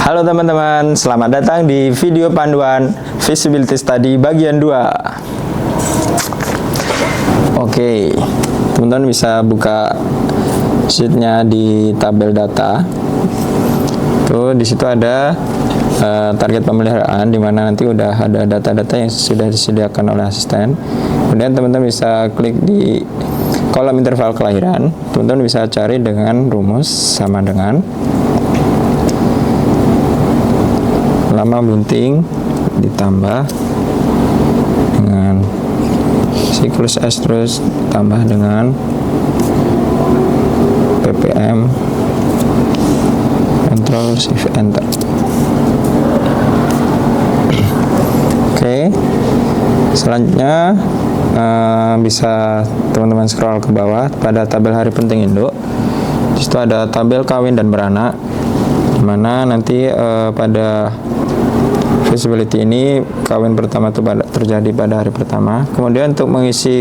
Halo teman-teman, selamat datang di video panduan Feasibility Study bagian 2. Oke, teman-teman bisa buka sheetnya di tabel data. Tuh, di situ ada target pemeliharaan, di mana nanti udah ada data-data yang sudah disediakan oleh asisten. Kemudian teman-teman bisa klik di kolom interval kelahiran. Teman-teman bisa cari dengan rumus sama dengan lama bunting ditambah dengan siklus estrus tambah dengan ppm, Ctrl Shift Enter. Oke, selanjutnya bisa teman-teman scroll ke bawah pada tabel hari penting induk. Di situ ada tabel kawin dan beranak, dimana nanti pada feasibility ini kawin pertama itu terjadi pada hari pertama. Kemudian untuk mengisi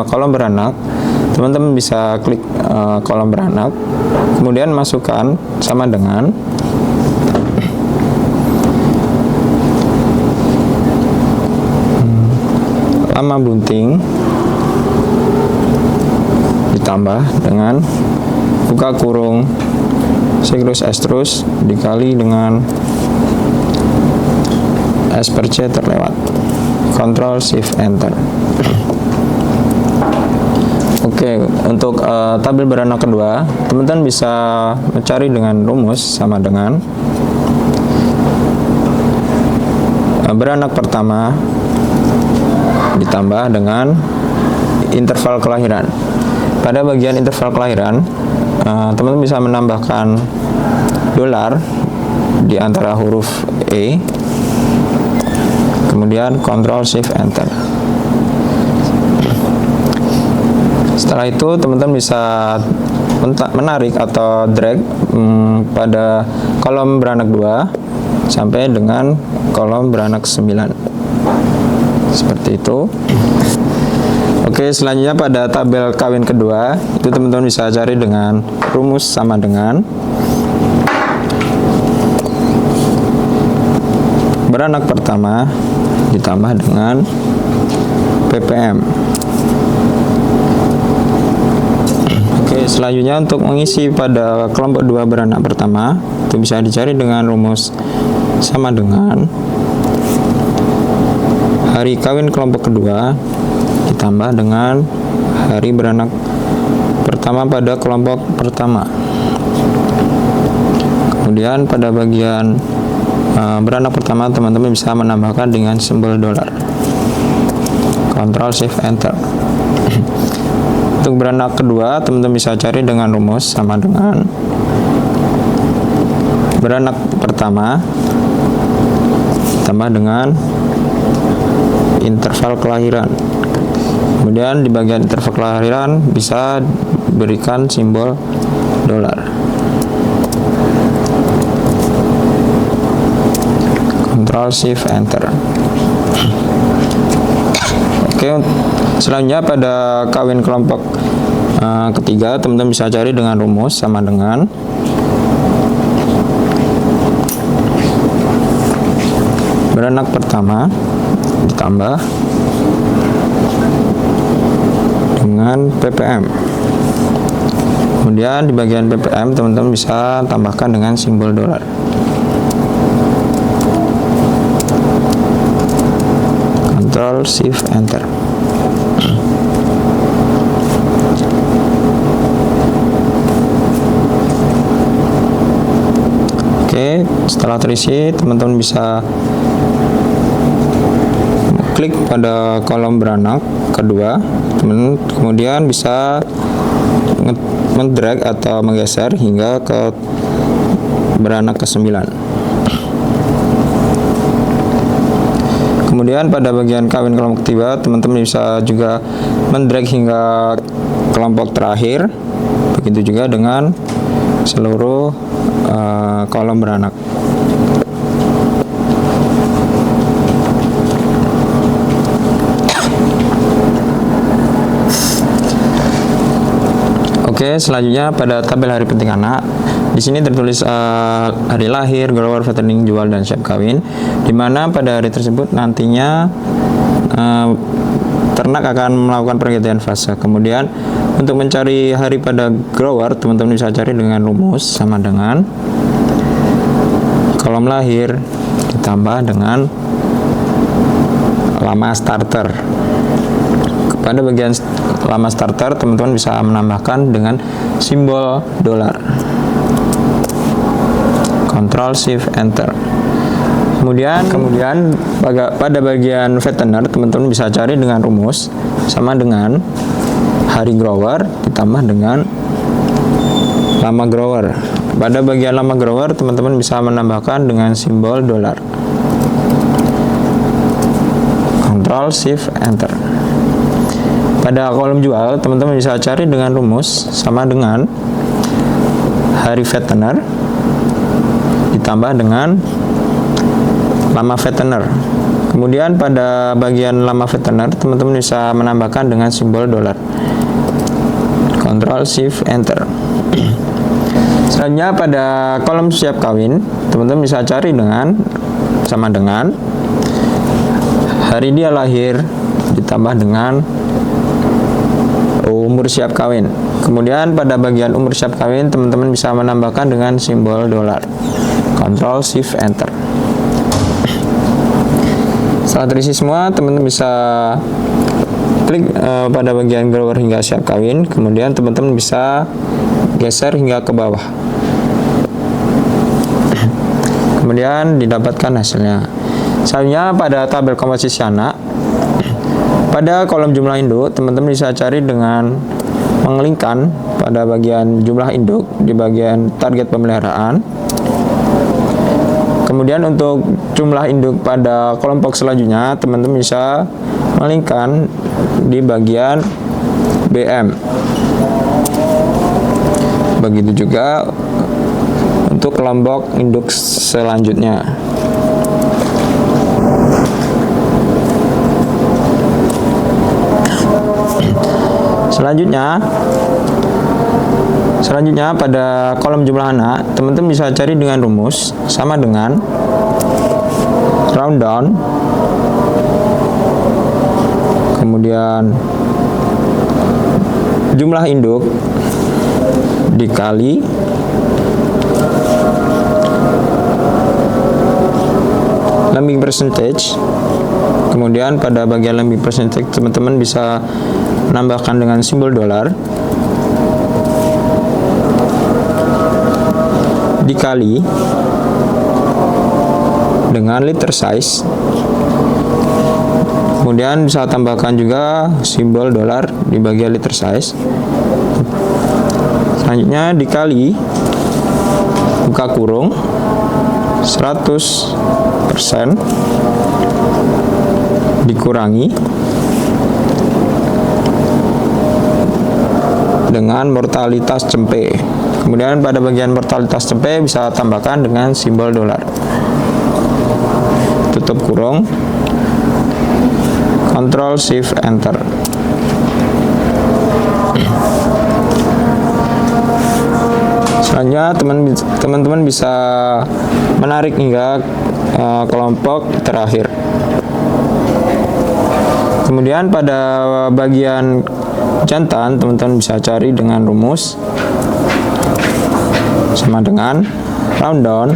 kolom beranak, teman-teman bisa klik kolom beranak, kemudian masukkan sama dengan lama bunting ditambah dengan buka kurung siklus estrus dikali dengan S per C terlewat. Ctrl Shift Enter. Oke, untuk tabel beranak kedua, teman-teman bisa mencari dengan rumus sama dengan beranak pertama ditambah dengan interval kelahiran. Pada bagian interval kelahiran, teman-teman bisa menambahkan dolar di antara huruf E, kemudian Ctrl Shift Enter. Setelah itu teman-teman bisa menarik atau drag pada kolom beranak 2 sampai dengan kolom beranak 9 seperti itu. Oke, selanjutnya pada tabel kawin kedua, itu teman-teman bisa cari dengan rumus sama dengan beranak pertama ditambah dengan ppm. Oke, selanjutnya untuk mengisi pada kelompok 2 beranak pertama, itu bisa dicari dengan rumus sama dengan hari kawin kelompok kedua ditambah dengan hari beranak pertama pada kelompok pertama. Kemudian pada bagian beranak pertama, teman-teman bisa menambahkan dengan simbol dolar. Ctrl Shift Enter. Untuk beranak kedua, teman-teman bisa cari dengan rumus sama dengan beranak pertama tambah dengan interval kelahiran. Kemudian di bagian interval kelahiran bisa berikan simbol dolar. Ctrl Shift Enter. Oke, selanjutnya pada kawin kelompok ketiga, teman-teman bisa cari dengan rumus sama dengan beranak pertama ditambah dengan ppm. Kemudian di bagian ppm, teman-teman bisa tambahkan dengan simbol dolar. Ctrl Shift Enter. Oke, setelah terisi, teman-teman bisa klik pada kolom beranak kedua, kemudian bisa mendrag atau menggeser hingga ke beranak ke-9. Kemudian pada bagian kawin kelompok ketiga, teman-teman bisa juga mendrag hingga kelompok terakhir. Begitu juga dengan seluruh kolom beranak. Oke, selanjutnya pada tabel hari penting anak, Di sini tertulis hari lahir, grower, fattening, jual, dan siap kawin, dimana pada hari tersebut nantinya ternak akan melakukan pergantian fase. Kemudian untuk mencari hari pada grower, teman-teman bisa cari dengan rumus sama dengan kolom lahir ditambah dengan lama starter. Pada bagian lama starter, teman-teman bisa menambahkan dengan simbol dolar. Ctrl Shift Enter. Kemudian pada bagian fattener, teman-teman bisa cari dengan rumus sama dengan hari grower ditambah dengan lama grower. Pada bagian lama grower, teman-teman bisa menambahkan dengan simbol dolar. Ctrl Shift Enter. Pada kolom jual, teman-teman bisa cari dengan rumus sama dengan hari fattener ditambah dengan lama fattener. Kemudian pada bagian lama fattener, teman-teman bisa menambahkan dengan simbol dolar. Ctrl Shift Enter. Selanjutnya pada kolom siap kawin, teman-teman bisa cari dengan sama dengan hari dia lahir ditambah dengan umur siap kawin. Kemudian pada bagian umur siap kawin, teman-teman bisa menambahkan dengan simbol dolar. Ctrl Shift Enter. Setelah terisi semua, teman-teman bisa klik pada bagian grower hingga siap kawin. Kemudian teman-teman bisa geser hingga ke bawah. Kemudian didapatkan hasilnya. Selanjutnya pada tabel komposisi anak, pada kolom jumlah induk, teman-teman bisa cari dengan mengelingkan pada bagian jumlah induk di bagian target pemeliharaan. Kemudian untuk jumlah induk pada kelompok selanjutnya, teman-teman bisa mengelingkan di bagian BM. Begitu juga untuk kelompok induk selanjutnya. Selanjutnya pada kolom jumlah anak, teman-teman bisa cari dengan rumus sama dengan round down, kemudian jumlah induk dikali lambing percentage. Kemudian pada bagian lambing percentage, teman-teman bisa menambahkan dengan simbol dolar dikali dengan liter size. Kemudian bisa tambahkan juga simbol dolar di bagian liter size. Selanjutnya dikali buka kurung 100% dikurangi dengan mortalitas cempe. Kemudian pada bagian mortalitas cempe bisa tambahkan dengan simbol dolar. Tutup kurung, Ctrl Shift Enter. Selanjutnya teman-teman bisa menarik hingga kelompok terakhir. Kemudian pada bagian jantan, teman-teman bisa cari dengan rumus sama dengan round down,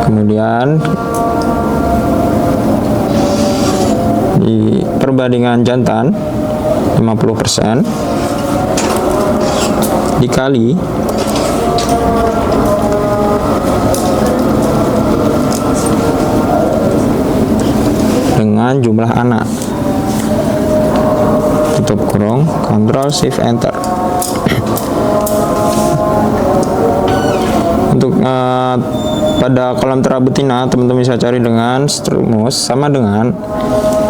kemudian di perbandingan jantan 50% dikali dengan jumlah anak. Tutup kurung, Ctrl Shift Enter. Untuk pada kolom tera betina, teman-teman bisa cari dengan rumus sama dengan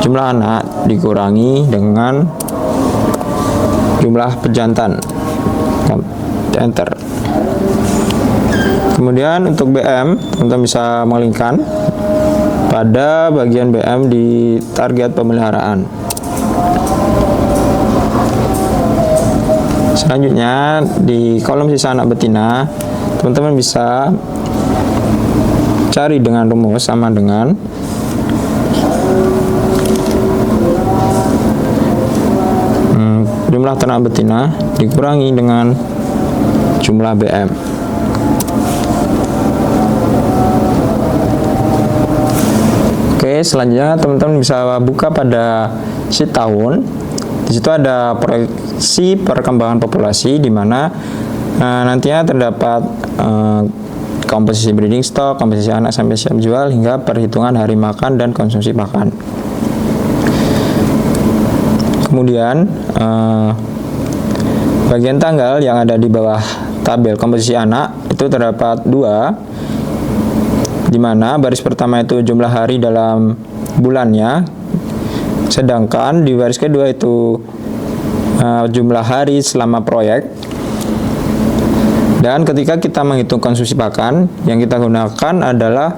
jumlah anak dikurangi dengan jumlah pejantan. Enter. Kemudian untuk BM, teman-teman bisa mengelingkan pada bagian BM di target pemeliharaan. Selanjutnya di kolom sisa anak betina, teman-teman bisa cari dengan rumus sama dengan jumlah ternak betina dikurangi dengan jumlah BM. Oke, selanjutnya teman-teman bisa buka pada sheet tahun. Di situ ada proyeksi perkembangan populasi di mana nantinya terdapat komposisi breeding stock, komposisi anak sampai siap jual, hingga perhitungan hari makan dan konsumsi pakan. Kemudian bagian tanggal yang ada di bawah tabel komposisi anak itu terdapat dua, di mana baris pertama itu jumlah hari dalam bulannya, sedangkan di baris kedua itu jumlah hari selama proyek. Dan ketika kita menghitung konsumsi pakan, yang kita gunakan adalah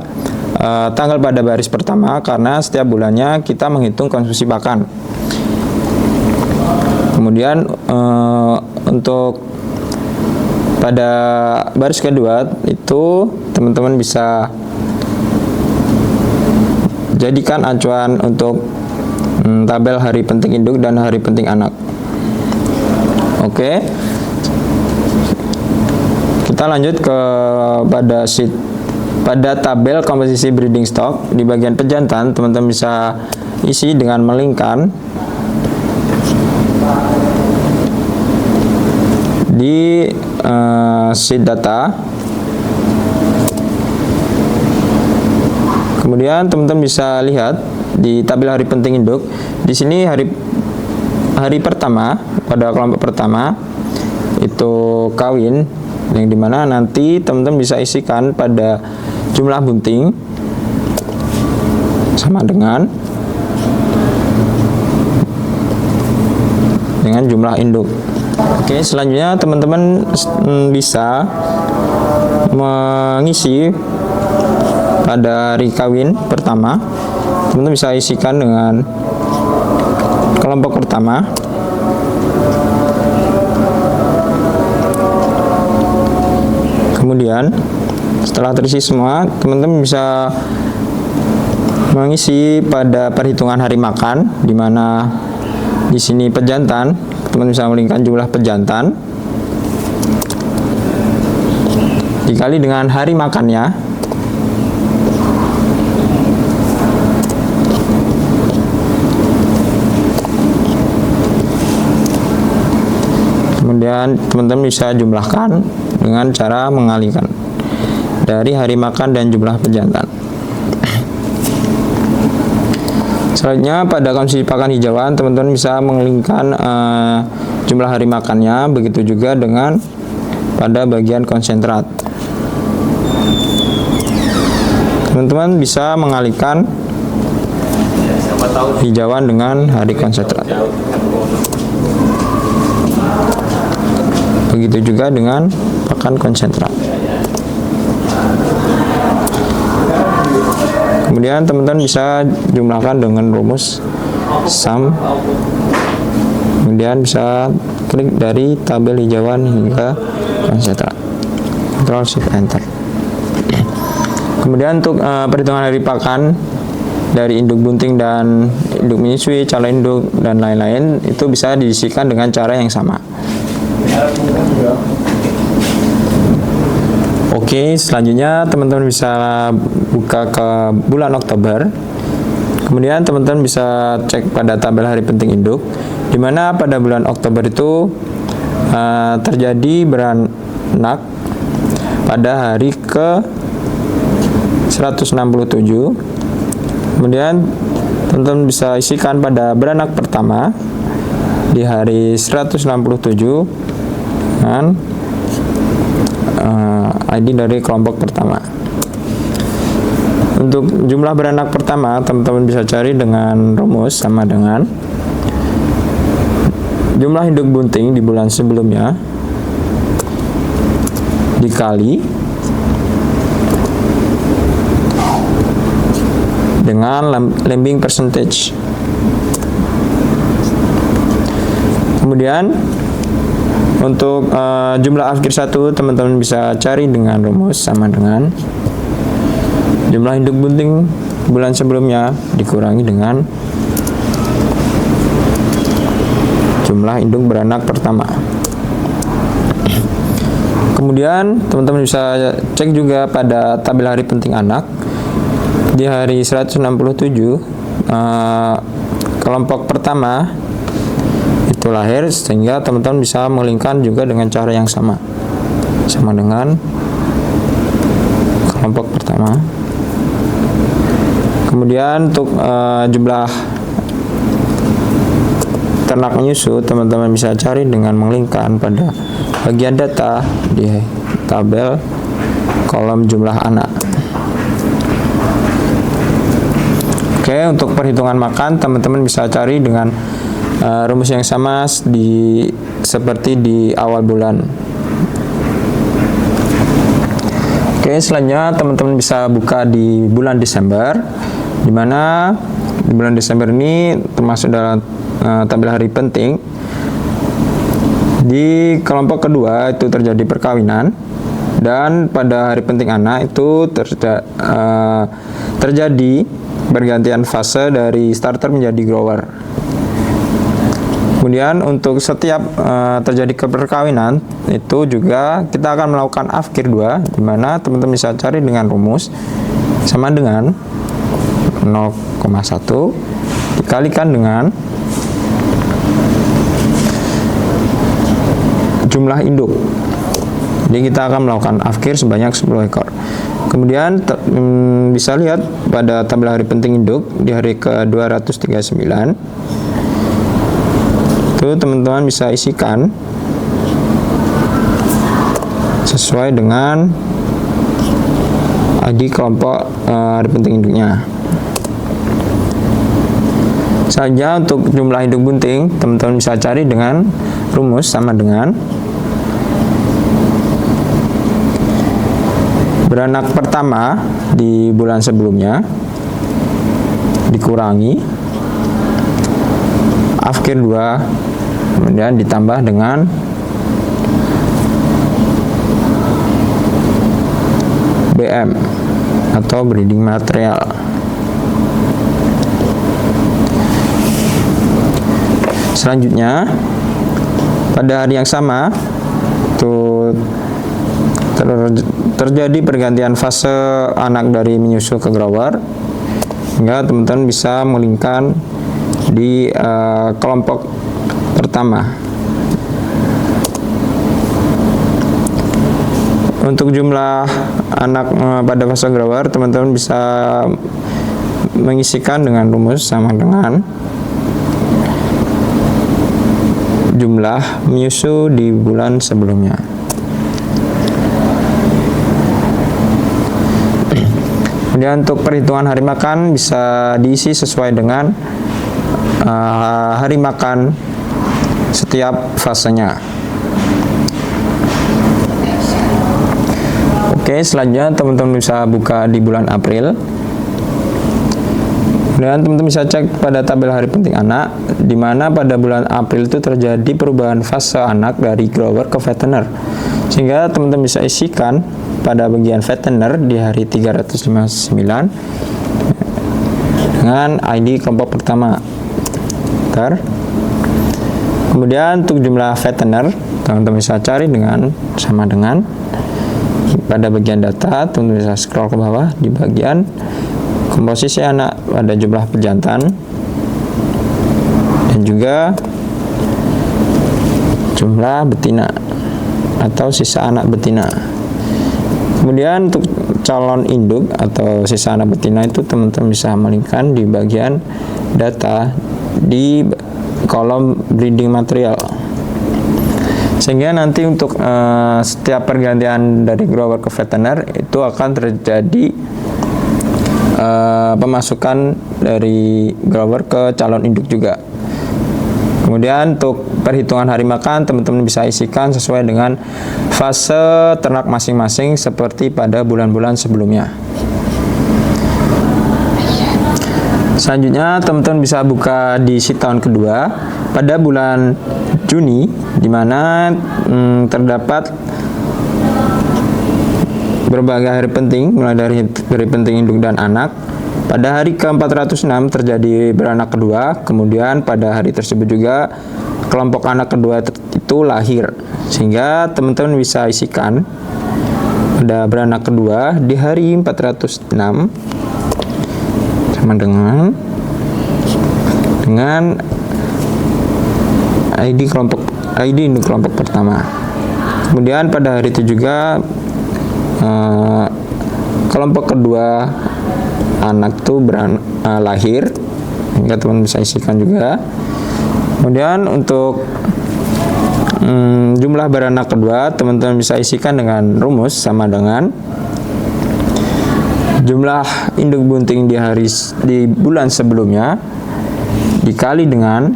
tanggal pada baris pertama, karena setiap bulannya kita menghitung konsumsi pakan. Kemudian untuk pada baris kedua itu teman-teman bisa jadikan acuan untuk tabel hari penting induk dan hari penting anak. Oke. Kita lanjut ke pada tabel komposisi breeding stock. Di bagian pejantan teman-teman bisa isi dengan melingkan di sheet data. Kemudian teman-teman bisa lihat di tabel hari penting induk. Di sini hari pertama pada kelompok pertama itu kawin, yang dimana nanti teman-teman bisa isikan pada jumlah bunting sama dengan jumlah induk. Oke, selanjutnya teman-teman bisa mengisi pada hari kawin pertama. Teman-teman bisa isikan dengan kelompok pertama. Kemudian setelah terisi semua, teman-teman bisa mengisi pada perhitungan hari makan, di mana di sini pejantan, teman-teman bisa melingkan jumlah pejantan dikali dengan hari makannya. Kemudian teman-teman bisa jumlahkan dengan cara mengalihkan dari hari makan dan jumlah pejantan. Selanjutnya pada konsumsi pakan hijauan, teman-teman bisa mengelingkan jumlah hari makannya, begitu juga dengan pada bagian konsentrat. Teman-teman bisa mengalihkan hijauan dengan hari konsentrat. Begitu juga dengan pakan konsentrat. Kemudian teman-teman bisa jumlahkan dengan rumus sum. Kemudian bisa klik dari tabel hijauan hingga konsentrat. Ctrl Shift Enter. Kemudian untuk perhitungan hari pakan dari induk bunting dan induk menyusui, calon induk dan lain-lain, itu bisa diisikan dengan cara yang sama. Oke, selanjutnya teman-teman bisa buka ke bulan Oktober. Kemudian teman-teman bisa cek pada tabel hari penting induk, di mana pada bulan Oktober itu terjadi beranak pada hari ke 167. Kemudian teman-teman bisa isikan pada beranak pertama di hari 167 dengan ID dari kelompok pertama. Untuk jumlah beranak pertama, teman-teman bisa cari dengan rumus sama dengan jumlah induk bunting di bulan sebelumnya dikali dengan lambing percentage. Kemudian Untuk jumlah akhir 1 teman-teman bisa cari dengan rumus sama dengan jumlah induk bunting bulan sebelumnya dikurangi dengan jumlah induk beranak pertama. Kemudian teman-teman bisa cek juga pada tabel hari penting anak di hari 167 kelompok pertama itu lahir, sehingga teman-teman bisa mengelingkan juga dengan cara yang sama dengan kelompok pertama. Kemudian untuk jumlah ternak menyusu teman-teman bisa cari dengan mengelingkan pada bagian data di tabel kolom jumlah anak. Oke, untuk perhitungan makan teman-teman bisa cari dengan rumus yang sama seperti di awal bulan. Oke, selanjutnya teman-teman bisa buka di bulan Desember, di mana di bulan Desember ini termasuk dalam tabel hari penting. Di kelompok kedua itu terjadi perkawinan, dan pada hari penting anak itu terjadi pergantian fase dari starter menjadi grower. Kemudian untuk setiap terjadi keperkawinan itu juga kita akan melakukan afkir 2, di mana teman-teman bisa cari dengan rumus sama dengan 0,1 dikalikan dengan jumlah induk. Jadi kita akan melakukan afkir sebanyak 10 ekor. Kemudian bisa lihat pada tabel hari penting induk di hari ke-239 itu teman-teman bisa isikan sesuai dengan ID kelompok hari penting induknya. Saja untuk jumlah induk bunting teman-teman bisa cari dengan rumus sama dengan beranak pertama di bulan sebelumnya dikurangi afkir 2, kemudian ditambah dengan BM atau breeding material. Selanjutnya pada hari yang sama itu terjadi pergantian fase anak dari menyusu ke grower, sehingga teman-teman bisa melingkan di kelompok pertama. Untuk jumlah anak pada fase grower teman-teman bisa mengisikan dengan rumus sama dengan jumlah menyusu di bulan sebelumnya. Kemudian untuk perhitungan hari makan bisa diisi sesuai dengan hari makan setiap fasenya. Oke, selanjutnya teman-teman bisa buka di bulan April. Dan teman-teman bisa cek pada tabel hari penting anak, di mana pada bulan April itu terjadi perubahan fase anak dari grower ke fattener, sehingga teman-teman bisa isikan pada bagian fattener di hari 359 dengan ID kelompok pertama. Kemudian untuk jumlah fattener teman-teman bisa cari dengan sama dengan pada bagian data, teman-teman bisa scroll ke bawah di bagian komposisi anak pada jumlah pejantan dan juga jumlah betina atau sisa anak betina. Kemudian untuk calon induk atau sisa anak betina itu teman-teman bisa melingkan di bagian data di kolom breeding material, sehingga nanti untuk setiap pergantian dari grower ke fattener itu akan terjadi pemasukan dari grower ke calon induk juga. Kemudian untuk perhitungan hari makan teman-teman bisa isikan sesuai dengan fase ternak masing-masing seperti pada bulan-bulan sebelumnya. Selanjutnya teman-teman bisa buka di sheet tahun kedua pada bulan Juni, di mana terdapat berbagai hari penting, mulai dari hari penting induk dan anak. Pada hari ke-406 terjadi beranak kedua, kemudian pada hari tersebut juga kelompok anak kedua itu lahir, sehingga teman-teman bisa isikan pada beranak kedua di hari 406 sama dengan ID induk kelompok pertama. Kemudian pada hari itu juga kelompok kedua anak itu lahir, hingga teman bisa isikan juga. Kemudian untuk jumlah beranak kedua, teman-teman bisa isikan dengan rumus sama dengan jumlah induk bunting di bulan sebelumnya dikali dengan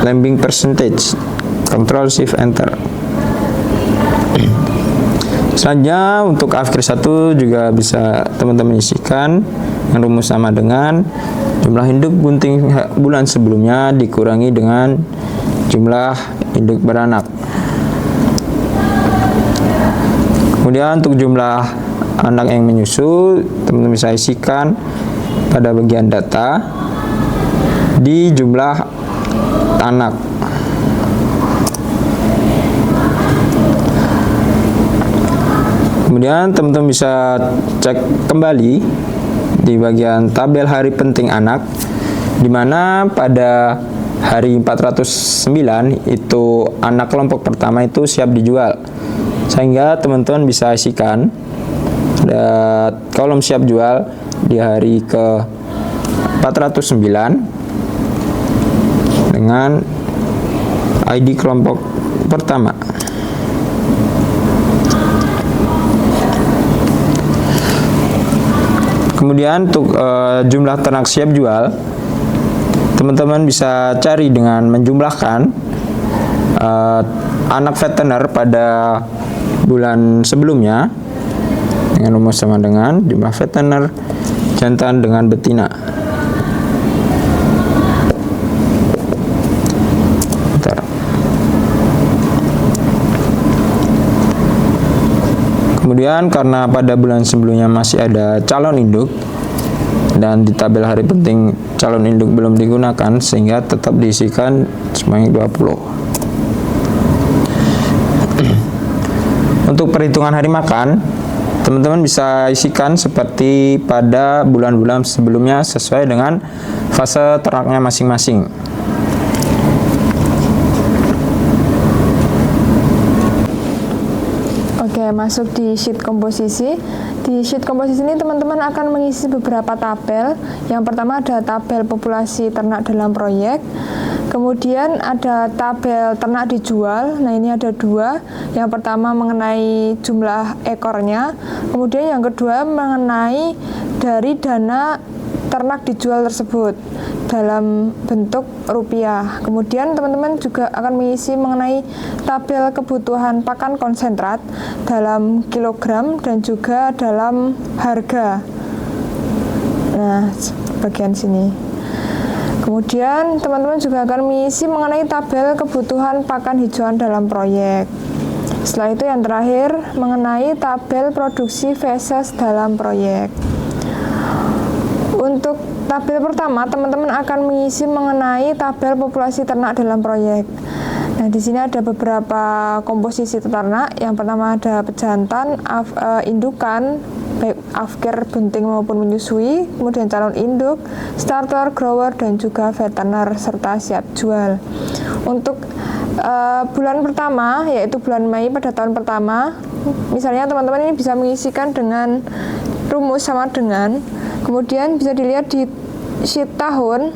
lambing percentage. Ctrl Shift Enter. Selanjutnya untuk afkir 1 juga bisa teman-teman isikan dengan rumus sama dengan jumlah induk bunting bulan sebelumnya dikurangi dengan jumlah induk beranak. Kemudian untuk jumlah anak yang menyusu, teman-teman bisa isikan pada bagian data di jumlah anak. Kemudian teman-teman bisa cek kembali di bagian tabel hari penting anak, di mana pada hari 409 itu anak kelompok pertama itu siap dijual, sehingga teman-teman bisa isikan kolom siap jual di hari ke 409 dengan ID kelompok pertama. Kemudian untuk jumlah ternak siap jual, teman-teman bisa cari dengan menjumlahkan anak veteriner pada bulan sebelumnya dengan rumus sama dengan jumlah veteriner jantan dengan betina. Kemudian karena pada bulan sebelumnya masih ada calon induk dan di tabel hari penting calon induk belum digunakan, sehingga tetap diisikan sebanyak 20. Untuk perhitungan hari makan, teman-teman bisa isikan seperti pada bulan-bulan sebelumnya sesuai dengan fase ternaknya masing-masing. Oke, masuk di sheet komposisi. Di sheet komposisi ini teman-teman akan mengisi beberapa tabel. Yang pertama ada tabel populasi ternak dalam proyek. Kemudian ada tabel ternak dijual. Nah, ini ada dua. Yang pertama mengenai jumlah ekornya. Kemudian yang kedua mengenai dari dana ternak dijual tersebut dalam bentuk rupiah. Kemudian teman-teman juga akan mengisi mengenai tabel kebutuhan pakan konsentrat dalam kilogram dan juga dalam harga. Nah, bagian sini. Kemudian teman-teman juga akan mengisi mengenai tabel kebutuhan pakan hijauan dalam proyek. Setelah itu yang terakhir mengenai tabel produksi feses dalam proyek. Untuk tabel pertama, teman-teman akan mengisi mengenai tabel populasi ternak dalam proyek. Nah, di sini ada beberapa komposisi ternak. Yang pertama ada pejantan, indukan, baik afkir, bunting maupun menyusui, kemudian calon induk, starter, grower, dan juga veteriner serta siap jual. Untuk bulan pertama, yaitu bulan Mei pada tahun pertama, misalnya teman-teman ini bisa mengisikan dengan rumus sama dengan, kemudian bisa dilihat di sheet tahun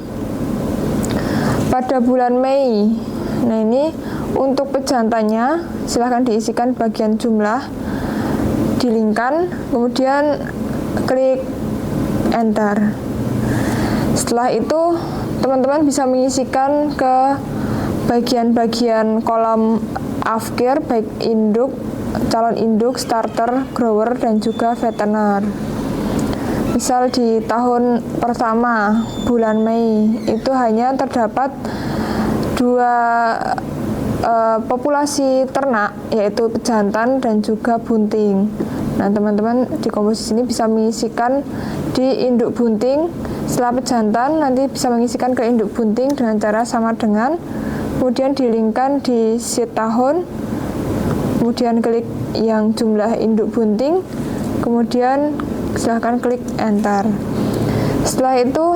pada bulan Mei. Nah, ini untuk pejantannya silahkan diisikan bagian jumlah, dilingkan, kemudian klik enter. Setelah itu teman-teman bisa mengisikan ke bagian-bagian kolom afkir, baik induk, calon induk, starter, grower, dan juga veteriner. Misal di tahun pertama bulan Mei itu hanya terdapat 2 populasi ternak, yaitu pejantan dan juga bunting. Nah, teman-teman di komposisi ini bisa mengisikan di induk bunting. Setelah pejantan nanti bisa mengisikan ke induk bunting dengan cara sama dengan, kemudian dilingkan di sheet tahun, kemudian klik yang jumlah induk bunting, kemudian silahkan klik enter. Setelah itu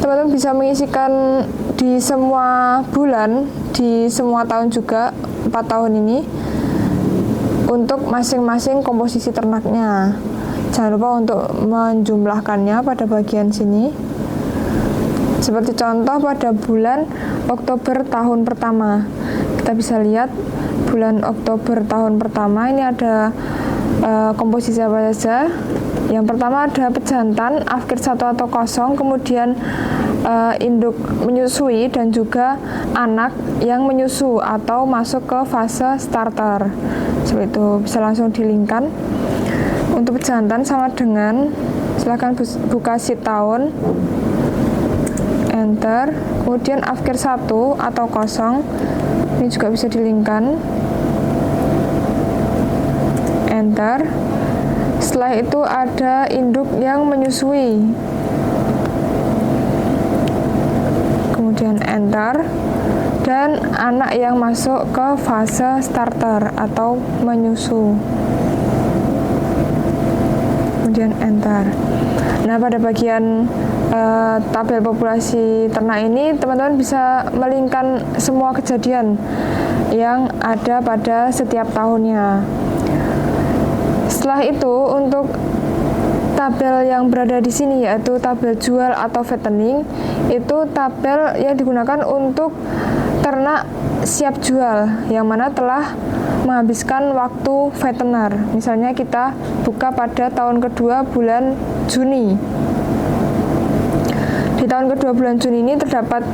teman-teman bisa mengisikan di semua bulan, di semua tahun juga, 4 tahun ini untuk masing-masing komposisi ternaknya. Jangan lupa untuk menjumlahkannya pada bagian sini. Seperti contoh pada bulan Oktober tahun pertama, kita bisa lihat bulan Oktober tahun pertama ini ada komposisi apa saja. Yang pertama ada pejantan, afkir 1 atau kosong, kemudian induk menyusui dan juga anak yang menyusu atau masuk ke fase starter. Seperti itu, bisa langsung dilingkan. Untuk pejantan sama dengan, silahkan buka sheet tahun, enter, kemudian afkir 1 atau kosong, ini juga bisa dilingkan, enter. Setelah itu ada induk yang menyusui, kemudian enter, dan anak yang masuk ke fase starter atau menyusu, kemudian enter. Nah, pada bagian tabel populasi ternak ini teman-teman bisa melingkan semua kejadian yang ada pada setiap tahunnya. Setelah itu untuk tabel yang berada di sini, yaitu tabel jual atau fattening, itu tabel yang digunakan untuk ternak siap jual yang mana telah menghabiskan waktu fattener. Misalnya kita buka pada tahun kedua bulan Juni. Di tahun kedua bulan Juni ini terdapat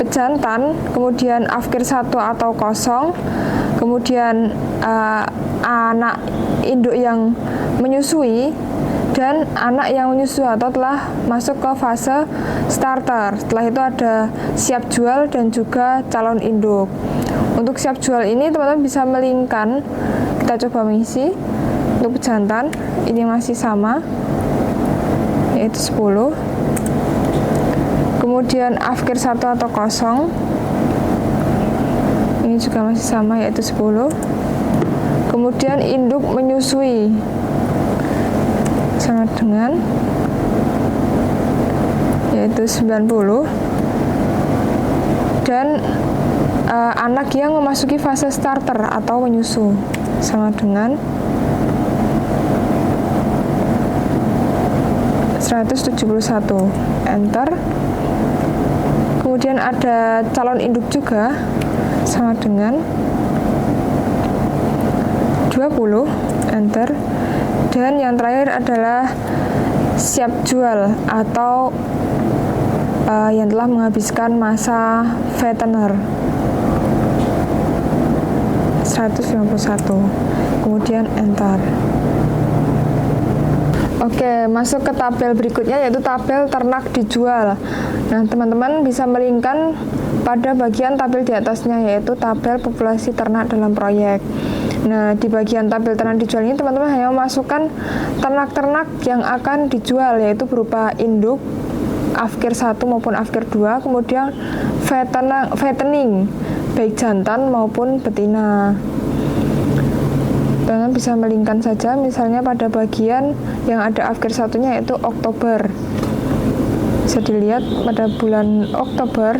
pejantan, kemudian afkir 1 atau kosong, kemudian anak induk yang menyusui, dan anak yang menyusu atau telah masuk ke fase starter. Setelah itu ada siap jual dan juga calon induk. Untuk siap jual ini teman-teman bisa melingkan, kita coba mengisi. Untuk pejantan ini masih sama, yaitu 10. Kemudian afkir 1 atau kosong, ini juga masih sama, yaitu 10. Kemudian induk menyusui sama dengan, yaitu 90. Dan anak yang memasuki fase starter atau menyusu sama dengan 171. Enter. Kemudian ada calon induk juga sama dengan 20. Enter. Dan yang terakhir adalah siap jual atau yang telah menghabiskan masa fattener, 151. Kemudian enter. Oke, masuk ke tabel berikutnya, yaitu tabel ternak dijual. Nah, teman-teman bisa melingkan pada bagian tabel di atasnya, yaitu tabel populasi ternak dalam proyek. Nah, di bagian tabel ternak dijual ini teman-teman hanya memasukkan ternak-ternak yang akan dijual, yaitu berupa induk, afkir 1 maupun afkir 2, kemudian fattening, baik jantan maupun betina. Teman-teman bisa melingkan saja, misalnya pada bagian yang ada afkir 1-nya yaitu Oktober. Bisa dilihat pada bulan Oktober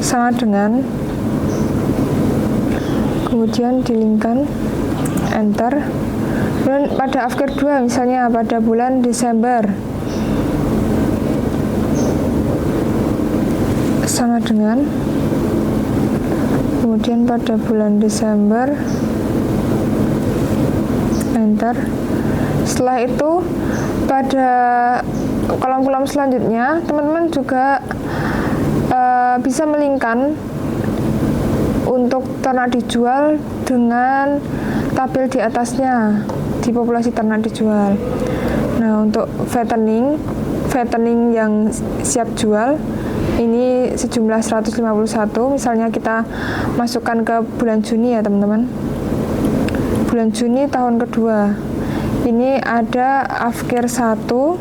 sama dengan, kemudian dilingkan, enter. Kemudian pada afkir 2 misalnya pada bulan Desember sama dengan, kemudian pada bulan Desember, enter. Setelah itu pada kolom-kolom selanjutnya teman-teman juga bisa melingkan untuk ternak dijual dengan tabel di atasnya di populasi ternak dijual. Nah, untuk fattening yang siap jual ini sejumlah 151. Misalnya kita masukkan ke bulan Juni ya teman-teman. Bulan Juni tahun kedua. Ini ada Afkir 1,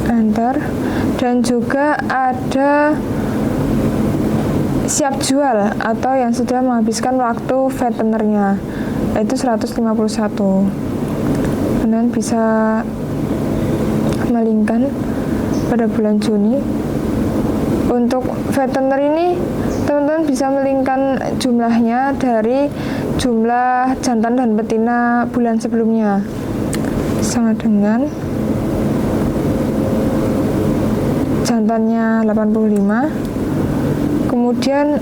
enter, dan juga ada siap jual atau yang sudah menghabiskan waktu fattenernya, yaitu 151. Kemudian bisa melingkan pada bulan Juni. Untuk fattener ini teman-teman bisa melingkan jumlahnya dari jumlah jantan dan betina bulan sebelumnya, sama dengan jantannya 85, kemudian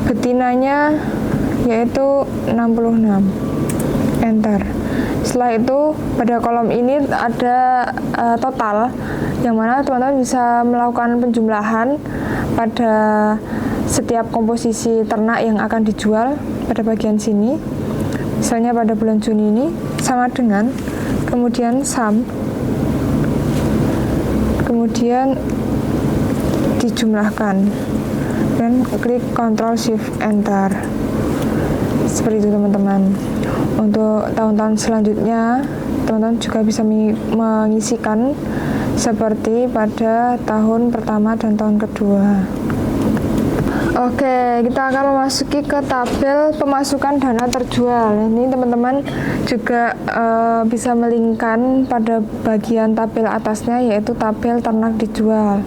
betinanya yaitu 66, enter. Setelah itu pada kolom ini ada total, yang mana teman-teman bisa melakukan penjumlahan pada setiap komposisi ternak yang akan dijual pada bagian sini. Misalnya pada bulan Juni ini sama dengan, kemudian sum, kemudian dijumlahkan, dan klik Ctrl Shift Enter. Seperti itu teman-teman. Untuk tahun-tahun selanjutnya teman-teman juga bisa mengisikan seperti pada tahun pertama dan tahun kedua. Oke, kita akan memasuki ke tabel pemasukan dana terjual. Ini teman-teman juga bisa melingkan pada bagian tabel atasnya, yaitu tabel ternak dijual.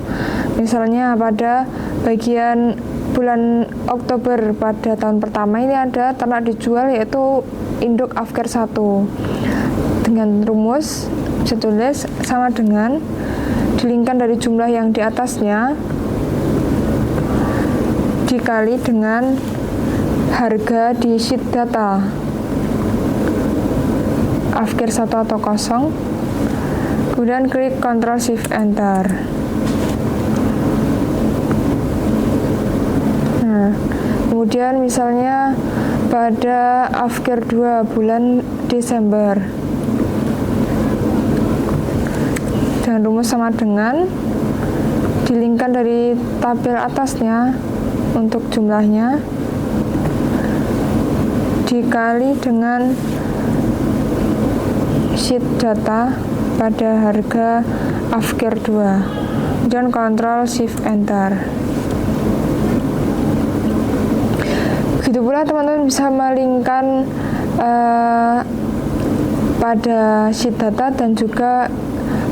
Misalnya pada bagian bulan Oktober pada tahun pertama ini ada ternak dijual yaitu induk Afkir 1. Dengan rumus bisa tulis sama dengan dilingkan dari jumlah yang di atasnya dikali dengan harga di sheet data Afkir 1 atau kosong, kemudian klik Ctrl Shift Enter. Nah, kemudian misalnya pada Afkir 2 bulan Desember dengan rumus sama dengan dilingkan dari tabel atasnya untuk jumlahnya dikali dengan sheet data pada harga Afkir 2 dan Ctrl Shift Enter. Begitu pula teman-teman bisa melingkan pada sheet data dan juga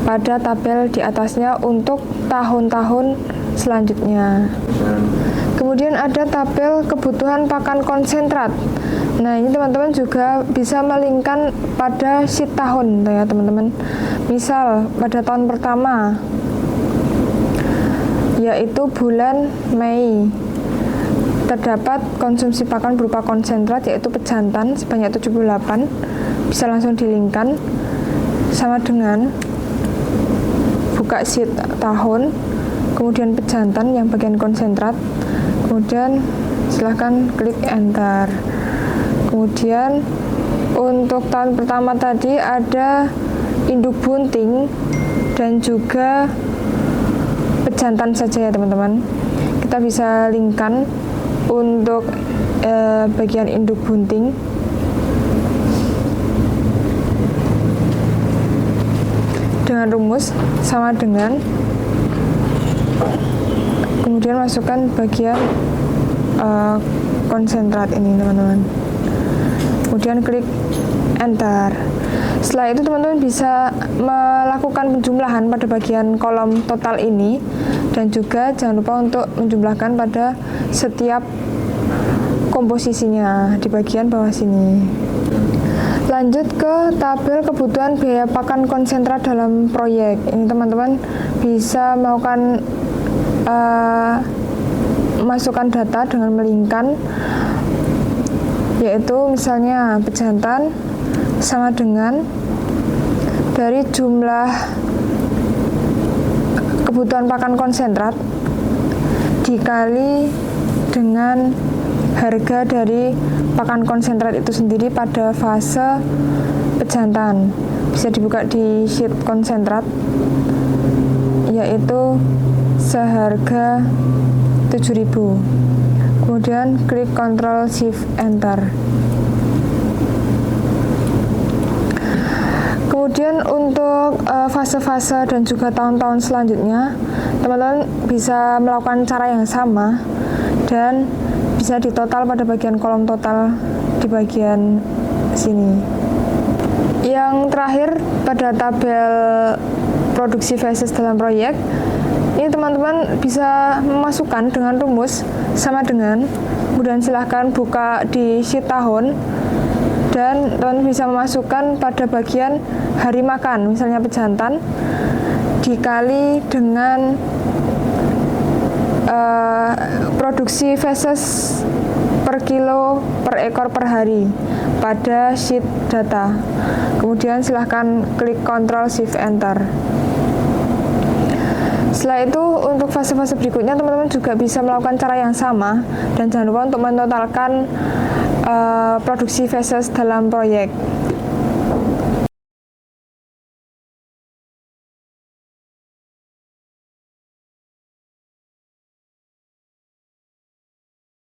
pada tabel di atasnya untuk tahun-tahun selanjutnya. Kemudian ada tabel kebutuhan pakan konsentrat. Nah, ini teman-teman juga bisa melingkan pada sheet tahun ya teman-teman. Misal pada tahun pertama yaitu bulan Mei terdapat konsumsi pakan berupa konsentrat yaitu pejantan sebanyak 78, bisa langsung dilingkan sama dengan buka sheet tahun, kemudian pejantan yang bagian konsentrat, kemudian silahkan klik Enter. Kemudian untuk tahun pertama tadi ada induk bunting dan juga pejantan saja ya teman-teman. Kita bisa linkkan untuk bagian induk bunting dengan rumus sama dengan, kemudian masukkan bagian konsentrat ini teman-teman, kemudian klik Enter. Setelah itu teman-teman bisa melakukan penjumlahan pada bagian kolom total ini, dan juga jangan lupa untuk menjumlahkan pada setiap komposisinya di bagian bawah sini. Lanjut ke tabel kebutuhan biaya pakan konsentrat dalam proyek. Ini teman-teman bisa melakukan masukkan data dengan melingkan, yaitu misalnya pejantan sama dengan dari jumlah kebutuhan pakan konsentrat dikali dengan harga dari pakan konsentrat itu sendiri pada fase pejantan. Bisa dibuka di sheet konsentrat, yaitu seharga 7.000. Kemudian klik Ctrl Shift Enter. Kemudian untuk fase-fase dan juga tahun-tahun selanjutnya, teman-teman bisa melakukan cara yang sama dan bisa ditotal pada bagian kolom total di bagian sini. Yang terakhir pada tabel produksi phases dalam proyek, ini teman-teman bisa memasukkan dengan rumus sama dengan, kemudian silahkan buka di sheet tahun, dan teman-teman bisa memasukkan pada bagian hari makan, misalnya pejantan, dikali dengan produksi feses per kilo per ekor per hari pada sheet data. Kemudian silahkan klik Ctrl Shift Enter. Setelah itu untuk fase-fase berikutnya teman-teman juga bisa melakukan cara yang sama, dan jangan lupa untuk menotalkan produksi feses dalam proyek.